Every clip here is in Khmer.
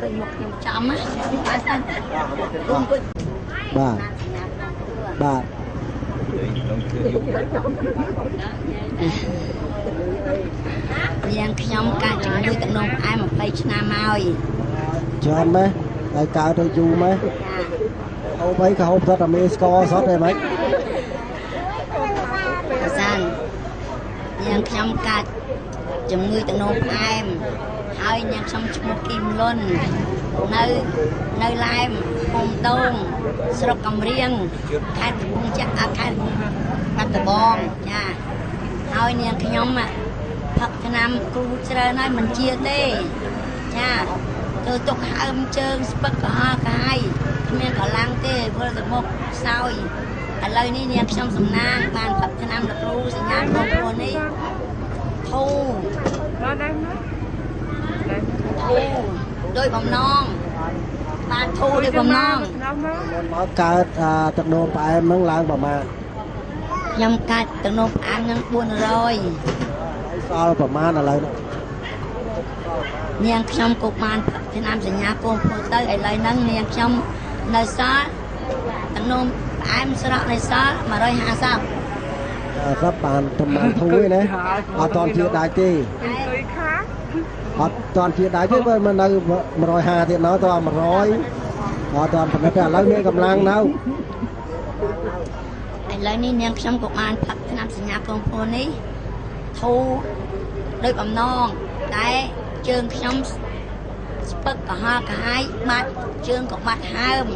เคยหมกยำจำอ่ะบ้ายังขยำการจังเลยตะนงไอ้มาไปชนะมาอีกชอบไหมไอ้กาวตัวจูไหมเอาไปเขาสัตว์อเมริกาซอสได้ไหมสั้นยังขยำการจังเลยตะนงไอ้ហើយញ៉ាំខ្ញុំឈ្មោះគីមលុននៅឡែមភូមិដូងស្រុកកំរៀងខេត្តកំពង់ចាស់ខេត្តបាត់ដំបងចាហើយនាងខ្ញុំផឹកឆ្នាំគ្រូច្រើនហើយមិនជាទេចាទៅទុកហើមជើងស្ពឹកកុហកកាយគ្មានកលាំងទេវិលទៅមុខខ្សោយឥឡូវនេះនាងខ្ញុំសំណាងបានផឹកឆ្នាំលោកគ្រូសញ្ញាបងប្អូននេះធូដោយបំណងបានធូរដោយបំណងមកកើតទឹកនោមផ្អែមនឹងឡើងប្រមាណខ្ញុំកាត់ទឹកនោមផ្អែមនឹង400សល់ប្រមាណឥឡូវនាងខ្ញុំក៏បានឆ្នាំសញ្ញាកូនធ្វើទៅឥឡូវហ្នឹងនាងខ្ញុំនៅសល់ទឹកនោមផ្អែមស្រក់នៅសល់150បានប្រមាណធូរណាអត់តជាដាច់ទេអត់តជាដាច់ទេបើនៅ150ទៀតនៅត100អត់តប៉ុណ្ណឹងទេឥឡូវមានកម្លាំងនៅឥឡូវនេះនាងខ្ញុំក៏បានផឹកឆ្នាំសញ្ញាកូនប្អូននេះធូរដោយបំណងតែជើងខ្ញុំស្ពឹកកុហកកាយបាត់ជើងក៏បាត់ហើម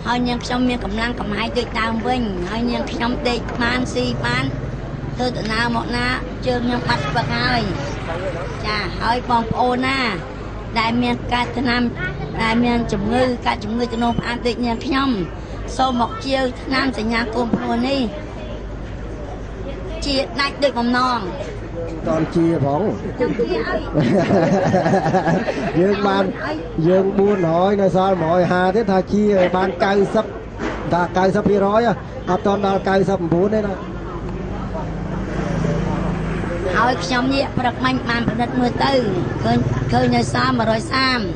ហើយនាងខ្ញុំមានកម្លាំងកំហាយដូចដើមវិញហើយនាងខ្ញុំដេកបានស៊ីបានធ្វើដំណើរមកណាជើងខ្ញុំបាត់ស្ពឹកហើយចាហើយបងប្អូនណាដែលមានការឆ្នាំដែលមានជំងឺការជំងឺទឹកនោមផ្អែមដូចនាងខ្ញុំសូមមកជាវឆ្នាំសញ្ញាកូនប្អូននេះជាដាច់ដូចបំណងតនជាផងយើង400នៅសល់150ទៀតថាជាបាន90ថា90%អត់តដល់99ទេណាហើយខ្ញុំនេះព្រឹកមិញបានប្រឌិតមើលទៅឃើញនៅសល់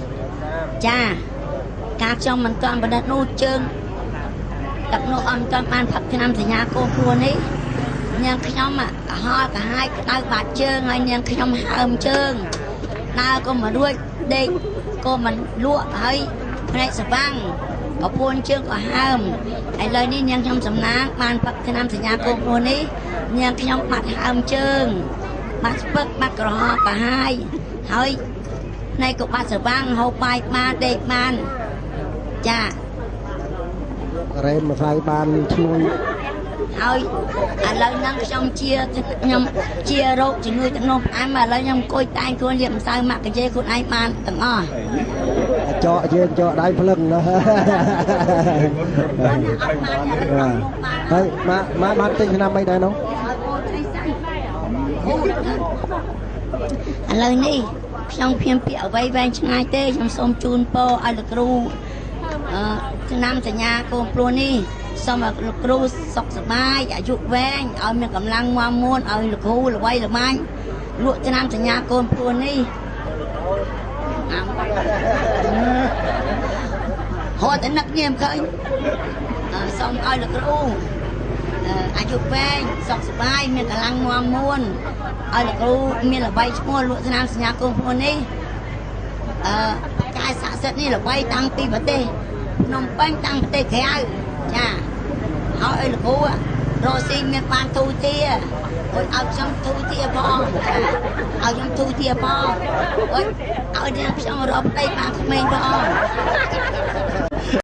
130ចាការខ្ញុំមិនទាន់ប្រឌិតនោះជើងទឹកនោះអត់ទាន់បានផឹកឆ្នាំសញ្ញាកូនព្រួនេះនាងខ្ញុំកុហកកាហាយក្តៅបាត់ជើងហើយនាងខ្ញុំហើមជើងដើរក៏មិនរួចដេកក៏មិនលក់ហើយភ្នែកស្វាំងក៏ពួនជើងក៏ហើមឥឡូវនេះនាងខ្ញុំសំណាងបានផឹកឆ្នាំសញ្ញាកូនព្រួនេះនាងខ្ញុំបាត់ហើមជើងបាត់ស្ពឹកបាត់ក្រហមកាហាយហើយភ្នែកក៏បាត់ស្វាំងហូបបាយបានដេកបានចារ៉េមម្សៅបានឈ្ងុយហើយឥឡូវហ្នឹងខ្ញុំជារោគជំងឺទឹកនោមផ្អែមឥឡូវខ្ញុំអង្គុយតែងខ្លួនលាបម្សៅម៉ាក់កាជេខ្លួនឯងបានទាំងអស់យើងចកដៃភ្លឹងណាហើយមកបានទិញឆ្នាំអីដែរនោះឥឡូវនេះខ្ញុំភៀមពាក្យអ្វីវែងឆ្ងាយទេខ្ញុំសូមជូនពរឲ្យលោកគ្រូឆ្នាំសញ្ញាកូនព្រួនេះសូមឲ្យលោកគ្រូសុខសប្បាយអាយុវែងឲ្យមានកម្លាំងមាំមួនឲ្យលោកគ្រូល្បីល្បាញលក់ឆ្នាំសញ្ញាកូនព្រួនេះហត់តែនឹកញៀមឃើញសូមឲ្យលោកគ្រូអាយុវែងសុខសប្បាយមានកម្លាំងមាំមួនឲ្យលោកគ្រូមានល្បីឈ្មោះលក់ឆ្នាំសញ្ញាកូនព្រួនេះកាយស័ក្តិសិទ្ធិនេះល្បីតាំងពីប្រទេសភ្នំពេញតាំងប្រទេសក្រៅចាហើយឲ្យលោកគ្រូរស់ស៊ីមានបានទូទាឲ្យខ្ញុំទូទាផងឲ្យខ្ញុំទូទាផងឲ្យខ្ញុំរកប្តីបានក្មេងផង